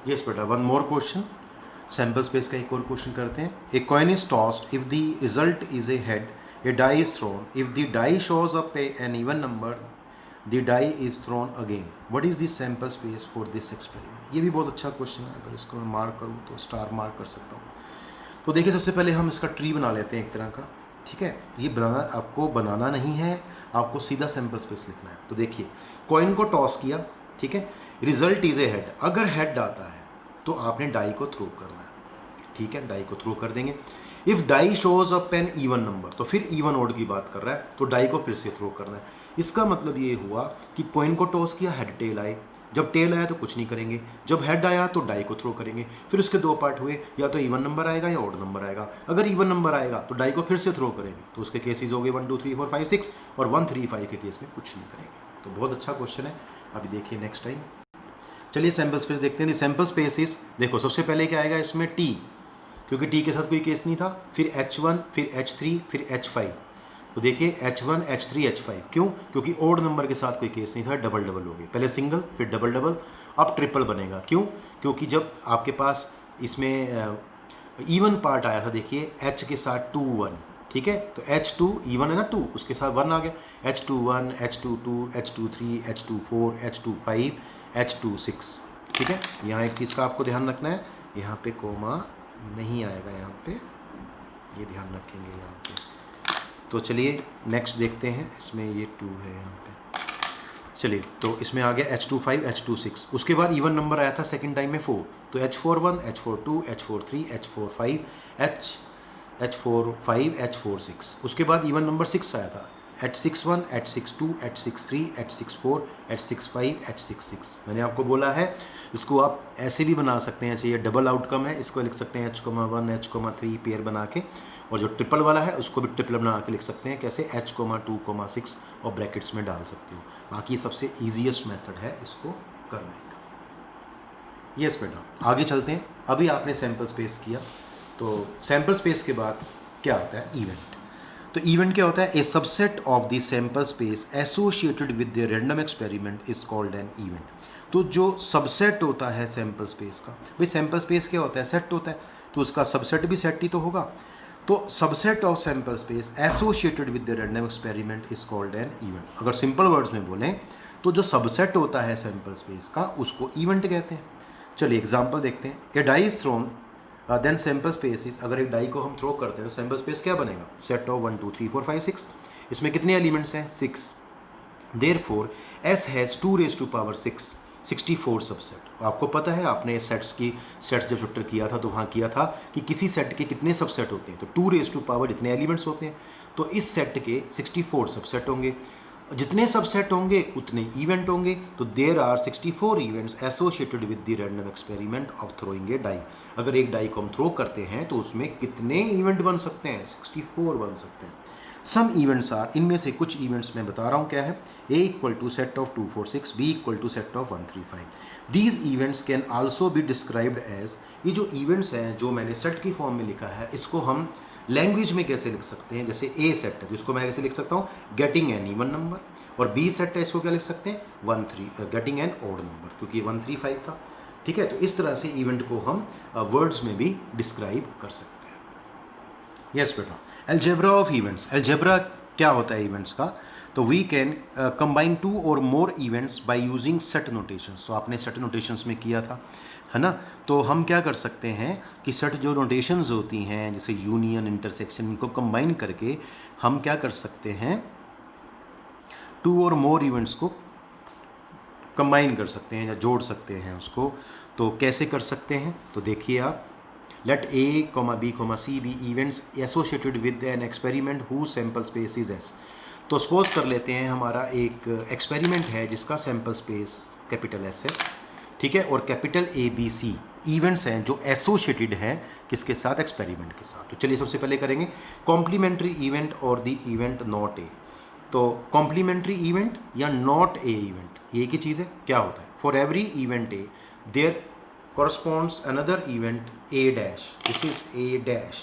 Yes बेटा, one more question, sample space का एक और क्वेश्चन करते हैं. A coin is tossed if the result is a head, a die is thrown, if the die shows up an even number, the die is thrown again, what is the sample space for this experiment. ये भी बहुत अच्छा question है, अगर इसको मैं mark करूँ तो स्टार मार्क कर सकता हूँ. तो देखिए, सबसे पहले हम इसका ट्री बना लेते हैं एक तरह का. ठीक है, ये बनाना नहीं है, आपको सीधा सैम्पल स्पेस लिखना है. तो देखिए, कॉइन को टॉस किया, ठीक है, रिजल्ट इज ए हेड. अगर हेड आता है तो आपने डाई को थ्रो करना है. ठीक है, डाई को थ्रो कर देंगे. If die shows up an even number, तो फिर इवन ओड की बात कर रहा है, तो डाई को फिर से थ्रो करना है. इसका मतलब ये हुआ कि कॉइन को टॉस किया, हेड टेल आए. जब टेल आया तो कुछ नहीं करेंगे, जब हेड आया तो डाई को थ्रो करेंगे. फिर उसके दो पार्ट हुए, या तो इवन नंबर आएगा या ऑड नंबर आएगा. अगर इवन नंबर आएगा तो डाई को फिर से थ्रो करेंगे, तो उसके केसेस हो गए 1 2 3 4 5 6, और 1 3 5 के केस में कुछ नहीं करेंगे. तो बहुत अच्छा क्वेश्चन है. अभी देखिए नेक्स्ट टाइम. चलिए सैम्पल स्पेस देखते हैं. सैम्पल स्पेस इज, देखो सबसे पहले क्या आएगा इसमें, टी, क्योंकि टी के साथ कोई केस नहीं था. फिर H1, फिर H3, फिर H5. तो देखिए H1, H3, H5, क्यों? क्योंकि ओड नंबर के साथ कोई केस नहीं था, डबल डबल हो गए. पहले सिंगल, फिर डबल डबल, अब ट्रिपल बनेगा. क्यों? क्योंकि जब आपके पास इसमें इवन पार्ट आया था, देखिए H के साथ 2 1, ठीक है, तो H2 इवन है ना, 2 उसके साथ 1 आ गया. H21, H22, H23, H24, H25, H26. ठीक है, यहाँ एक चीज़ का आपको ध्यान रखना है, यहाँ पे कोमा नहीं आएगा, यहाँ पे ये ध्यान रखेंगे यहाँ पे. तो चलिए नेक्स्ट देखते हैं. इसमें ये 2 है यहाँ पे. चलिए, तो इसमें आ गया H25, H26. उसके बाद इवन नंबर आया था सेकंड टाइम में 4, तो H41, H42, H43, H45, H45, H46. उसके बाद इवन नंबर 6 आया था, H61, H62, H63, H64, H65, H66. मैंने आपको बोला है इसको आप ऐसे भी बना सकते हैं, ऐसे ये डबल आउटकम है, इसको लिख सकते हैं H1, H3 पेयर बना के, और जो ट्रिपल वाला है उसको भी ट्रिपल बना के लिख सकते हैं. कैसे? H2, 6 और ब्रैकेट्स में डाल सकते हो. बाकी सबसे ईजीएस्ट मेथड है इसको करने का. यस बेटा, आगे चलते हैं. अभी आपने सैम्पल स्पेस किया, तो सैम्पल स्पेस के बाद क्या आता है? इवेंट. तो इवेंट क्या होता है? A subset of the sample space associated with the random experiment is called an event. तो जो सबसेट होता है सैम्पल स्पेस का, भाई सैम्पल स्पेस क्या होता है? सेट होता है, तो उसका सबसेट भी सेट ही तो होगा. तो subset of sample space associated with the random experiment is called an event. अगर सिंपल वर्ड्स में बोलें तो जो सबसेट होता है सैम्पल स्पेस का उसको इवेंट कहते हैं. चलिए एग्जांपल देखते हैं. A die is thrown, then sample space is, अगर एक डाई को हम थ्रो करते हैं तो सैम्पल स्पेस क्या बनेगा? Set of 1 2 3 4 5 6. इसमें कितने एलिमेंट्स हैं? 6. Therefore S has 2⁻6, 64 subset. आपको पता है, आपने सेट्स जब चैप्टर किया था तो वहाँ किया था कि किसी सेट के कितने सबसेट होते हैं, तो 2⁻, इतने एलिमेंट्स होते हैं, तो इस सेट के 64 सबसेट होंगे. जितने सबसेट होंगे उतने इवेंट होंगे. तो there are 64 events associated with the random experiment of throwing a die. अगर एक डाई को हम थ्रो करते हैं तो उसमें कितने इवेंट बन सकते हैं? 64 बन सकते हैं. सम इवेंट्स आर, इनमें से कुछ इवेंट्स मैं बता रहा हूँ क्या है. A equal to set of 2 4 6, B equal to set of 1 3 5. These events can also be described as, ये जो इवेंट्स हैं जो मैंने सेट की फॉर्म में लिखा है, इसको हम लैंग्वेज में कैसे लिख सकते हैं? जैसे A सेट है तो इसको मैं कैसे लिख सकता हूँ? Getting an even number. और B सेट है, इसको क्या लिख सकते हैं? 1 3, गेटिंग एन ऑड नंबर, क्योंकि 1 3 5 था. ठीक है, तो इस तरह से इवेंट को हम वर्ड्स में भी डिस्क्राइब कर सकते हैं. यस बेटा. Algebra of events. अलजेब्रा क्या होता है इवेंट्स का? तो वी कैन कंबाइन 2 और more events by using set notations. तो आपने सेट नोटेशंस में किया था, है ना. तो हम क्या कर सकते हैं कि सेट जो नोटेशंस होती हैं, जैसे यूनियन, इंटरसेक्शन, इनको कंबाइन करके हम क्या कर सकते हैं? 2 और मोर इवेंट्स को कंबाइन कर सकते हैं या जोड़ सकते हैं उसको. तो कैसे कर सकते हैं? तो देखिए आप, let A, B, C be events associated with an experiment whose sample space is S. तो सपोज कर लेते हैं हमारा एक एक्सपेरिमेंट है जिसका सैम्पल स्पेस कैपिटल S है, ठीक है, और कैपिटल ABC इवेंट्स हैं जो एसोसिएटेड हैं किसके साथ? एक्सपेरिमेंट के साथ. तो चलिए सबसे पहले करेंगे कॉम्प्लीमेंट्री इवेंट और द इवेंट नॉट ए. तो कॉम्प्लीमेंट्री इवेंट या नॉट ए इवेंट, ये एक ही चीज़ है. क्या होता है? For every event A there corresponds another event A dash. This is A dash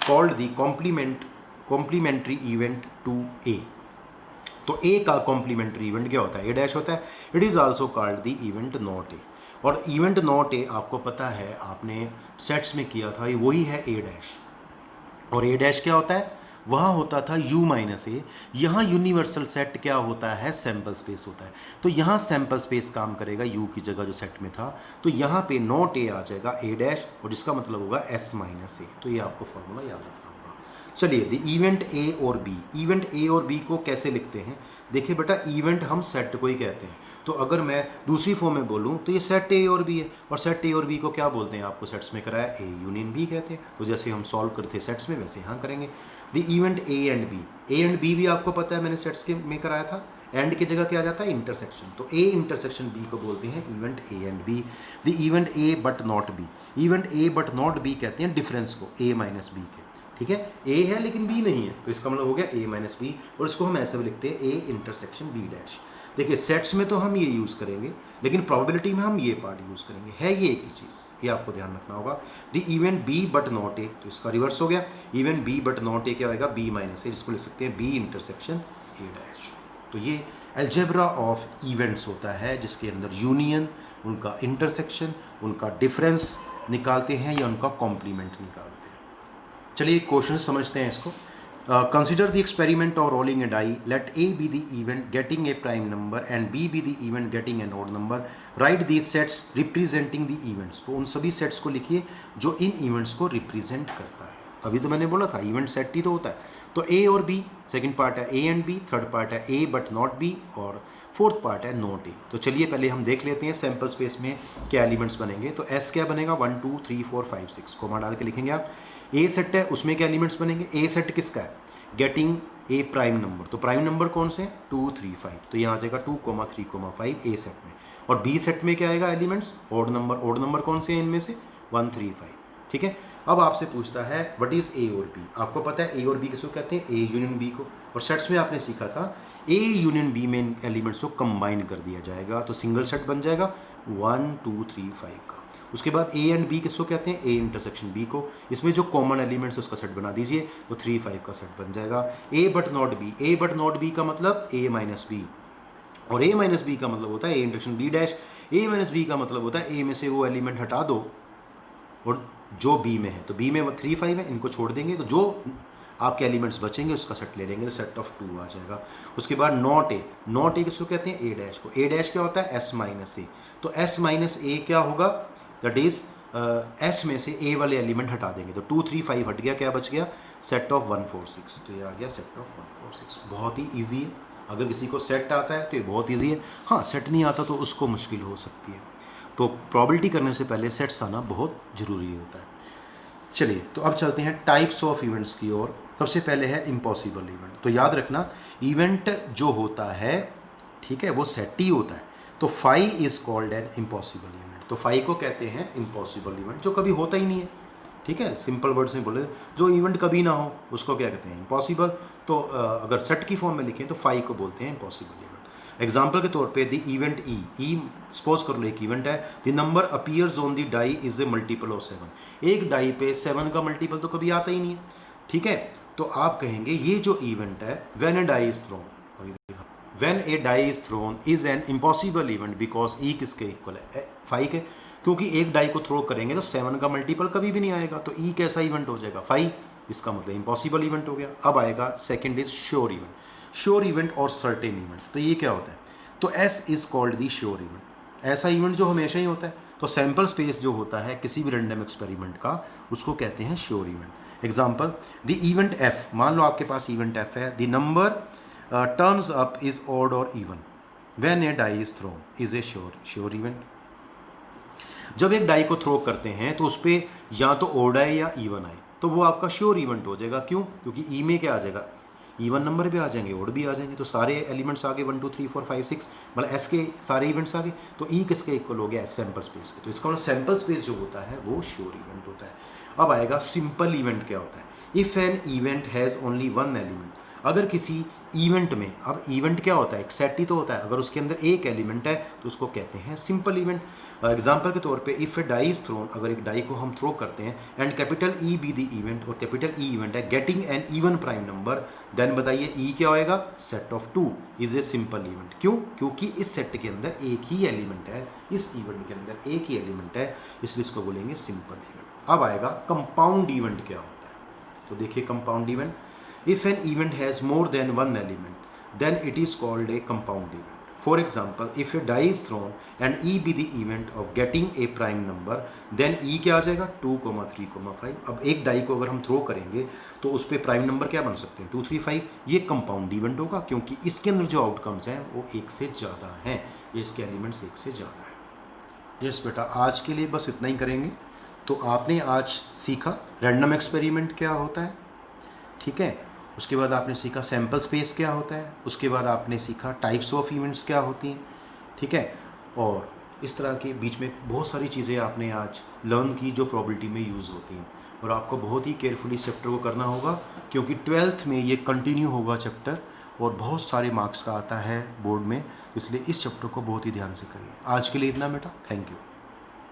called the complementary event to A. तो ए का कॉम्प्लीमेंट्री इवेंट क्या होता है, ए डैश होता है। It is also called the event not ए। और इवेंट नॉट ए आपको पता है, आपने सेट्स में किया था, ये वही है ए डैश। और ए डैश क्या होता है, वहाँ होता था u माइनस ए। यहाँ यूनिवर्सल सेट क्या होता है, सैम्पल स्पेस होता है। तो यहाँ सैम्पल स्पेस काम करेगा u की जगह जो सेट में था, तो यहाँ पे नॉट ए आ जाएगा ए डैश, और जिसका मतलब होगा s माइनस ए। तो ये आपको फॉर्मूला याद रखना होगा। चलिए, द इवेंट ए और बी, इवेंट ए और बी को कैसे लिखते हैं। देखिए बेटा, इवेंट हम सेट को ही कहते हैं। तो अगर मैं दूसरी फॉर्म में बोलूँ तो ये सेट ए और बी है, और सेट ए और बी को क्या बोलते हैं, आपको सेट्स में कराया ए यूनियन बी कहते हैं। तो जैसे हम सॉल्व करते सेट्स में, वैसे यहाँ करेंगे। The event A and B भी आपको पता है, मैंने सेट्स के में कराया था। एंड की जगह क्या आ जाता है, इंटरसेक्शन। तो ए इंटरसेक्शन बी को बोलते हैं event A and B. The event A but not B, event A but not B कहते हैं डिफरेंस को ए माइनस बी के। ठीक है, ए है लेकिन बी नहीं है, तो इसका मतलब हो गया ए माइनस बी। और इसको हम ऐसे भी लिखते हैं ए इंटरसेक्शन बी डैश। देखिए, सेट्स में तो हम ये यूज़ करेंगे, लेकिन प्रोबेबिलिटी में हम ये पार्ट यूज़ करेंगे। है ये एक ही चीज़, ये आपको ध्यान रखना होगा। The event B but not A, तो इसका रिवर्स हो गया। Event B but not A क्या होगा, बी माइनस ए, जिसको लिख सकते हैं बी इंटरसेक्शन ए डैश। तो ये अलजेब्रा ऑफ इवेंट्स होता है, जिसके अंदर यूनियन, उनका इंटरसेक्शन, उनका डिफरेंस निकालते हैं या उनका कॉम्प्लीमेंट निकालते हैं। चलिए क्वेश्चन समझते हैं इसको। Consider the experiment of rolling a die. Let A be the event getting a prime number and B be the event getting an odd number. Write these sets representing the events. तो उन सभी sets को लिखिए जो इन events को represent करता है। अभी तो मैंने बोला था इवेंट सेट ही तो होता है। तो ए और बी, सेकंड पार्ट है A and B, third part है ए बट नॉट बी, और फोर्थ पार्ट है नॉट ए। तो चलिए पहले हम देख लेते हैं सैम्पल स्पेस में क्या एलिमेंट्स बनेंगे। तो एस क्या बनेगा, 1 2 3 4 5 6 कोमा डाल के लिखेंगे आप। ए सेट है, उसमें क्या एलिमेंट्स बनेंगे। ए सेट किसका है, गेटिंग ए प्राइम नंबर। तो प्राइम नंबर कौन से, 2 3 5, तो यहाँ आ जाएगा 2 3 5 ए सेट में। और बी सेट में क्या आएगा elements, odd number. Odd number कौन से हैं इनमें से, 1 3 5। ठीक है, अब आपसे पूछता है व्हाट इज ए और बी। आपको पता है ए और बी किसको कहते हैं, ए यूनियन बी को। और सेट्स में आपने सीखा था ए यूनियन बी में इन एलिमेंट्स को कंबाइन कर दिया जाएगा, तो सिंगल सेट बन जाएगा 1 2 3 5 का। उसके बाद ए एंड बी किसको कहते हैं, ए इंटरसेक्शन बी को। इसमें जो कॉमन एलिमेंट्स उसका सेट बना दीजिए, वो 3 5 का सेट बन जाएगा। A but not B, A but not B का मतलब ए माइनस बी, और ए माइनस बी का मतलब होता है A intersection B dash. A minus B का मतलब होता है ए में से वो एलिमेंट हटा दो और जो बी में है, तो बी में वो 3 5 है, इनको छोड़ देंगे, तो जो आपके एलिमेंट्स बचेंगे उसका सेट ले लेंगे, तो सेट ऑफ 2 आ जाएगा। उसके बाद नॉट ए, नॉट ए किसको कहते हैं, ए डैश को। ए डैश क्या होता है, एस माइनस ए। तो एस माइनस ए क्या होगा, दैट इज एस में से ए वाले एलिमेंट हटा देंगे, तो 2 3 5 हट गया, क्या बच गया, सेट ऑफ 1 4 6। तो ये आ गया सेट ऑफ 1 4 6। बहुत ही ईजी है, अगर किसी को सेट आता है तो ये बहुत ईजी है। हाँ, सेट नहीं आता तो उसको मुश्किल हो सकती है। तो प्रॉबिलिटी करने से पहले सेट्स आना बहुत ज़रूरी होता है। चलिए, तो अब चलते हैं टाइप्स ऑफ इवेंट्स की ओर। सबसे पहले है इम्पॉसिबल इवेंट। तो याद रखना, इवेंट जो होता है, ठीक है, वो सेट ही होता है। तो 5 is called an impossible event. तो 5 को कहते हैं इम्पॉसिबल इवेंट, जो कभी होता ही नहीं है। ठीक है, सिंपल वर्ड्स में बोले, जो इवेंट कभी ना हो उसको क्या कहते हैं, इम्पॉसिबल। तो अगर सेट की फॉर्म में लिखें तो 5 को बोलते हैं इम्पॉसिबल इवेंट। एग्जाम्पल के तौर पे द इवेंट ई सपोज कर लो एक इवेंट है, the number appears on the die is a multiple of 7। एक डाई पे 7 का मल्टीपल तो कभी आता ही नहीं है। ठीक है, तो आप कहेंगे ये जो इवेंट है, when a die is thrown, when a die is thrown is an impossible event because E किसके इक्वल है, 5 के। क्योंकि एक डाई को थ्रो करेंगे तो 7 का मल्टीपल कभी भी नहीं आएगा, तो ई कैसा इवेंट हो जाएगा, 5। इसका मतलब इम्पॉसिबल इवेंट हो गया। अब आएगा second is sure event. Sure event और सर्टेन इवेंट, तो ये क्या होता है, तो S is called the sure event. ऐसा इवेंट जो हमेशा ही होता है। तो सैम्पल स्पेस जो होता है किसी भी रैंडम एक्सपेरिमेंट का, उसको कहते हैं sure event. Example, the event F, मान लो आपके पास इवेंट एफ है, the number turns up is odd और even when a die is thrown is a sure event. जब एक डाई को थ्रो करते हैं तो उस पर या तो ओड आए या इवन आए, तो वो आपका श्योर इवेंट हो जाएगा। क्यों, क्योंकि ई में क्या आ जाएगा, इवन नंबर भी आ जाएंगे, ओड भी आ जाएंगे, तो सारे एलिमेंट्स आ गए 1 2 3 4 5 6, मतलब एस के सारे इवेंट्स आ गए, तो ई किसके इक्वल हो गया, एस सैम्पल स्पेस के। तो इसका मतलब सैम्पल स्पेस जो होता है वो श्योर इवेंट होता है। अब आएगा सिंपल इवेंट क्या होता है। If N event has only 1 element, अगर किसी इवेंट में, अब इवेंट क्या होता है, एक सेट ही तो होता है, अगर उसके अंदर एक एलिमेंट है तो उसको कहते हैं सिंपल इवेंट। एग्जाम्पल के तौर पे if a die is thrown, अगर एक डाई को हम थ्रो करते हैं and capital E be the event, और कैपिटल ई इवेंट है getting an even prime number, then बताइए ई क्या होएगा, set of 2 is a simple event. क्यों? क्योंकि इस सेट के अंदर एक ही एलिमेंट है, इस इवेंट के अंदर एक ही एलिमेंट है, इसलिए इसको बोलेंगे सिंपल इवेंट। अब आएगा कंपाउंड इवेंट क्या होता है। तो देखिए compound event, if an event has more than one element then it is called a compound event. For example, if a die is thrown and E be the event of getting a prime number, then E क्या आ जाएगा 2, 3, 5। अब एक die को अगर हम throw करेंगे तो उस पर प्राइम नंबर क्या बन सकते हैं 2, 3, 5। ये कंपाउंड इवेंट होगा क्योंकि इसके अंदर जो आउटकम्स हैं वो एक से ज़्यादा हैं, ये इसके एलिमेंट्स एक से ज़्यादा है। यस बेटा, आज के लिए बस इतना ही करेंगे। तो आपने आज सीखा रैंडम एक्सपेरिमेंट क्या होता है, ठीक है, उसके बाद आपने सीखा सैम्पल स्पेस क्या होता है, उसके बाद आपने सीखा टाइप्स ऑफ इवेंट्स क्या होती हैं, ठीक है, और इस तरह के बीच में बहुत सारी चीज़ें आपने आज लर्न की जो प्रोबेबिलिटी में यूज़ होती हैं। और आपको बहुत ही केयरफुली इस चैप्टर को करना होगा क्योंकि 12th में ये कंटिन्यू होगा चैप्टर और बहुत सारे मार्क्स का आता है बोर्ड में, इसलिए इस चैप्टर को बहुत ही ध्यान से करिए। आज के लिए इतना बेटा, थैंक यू।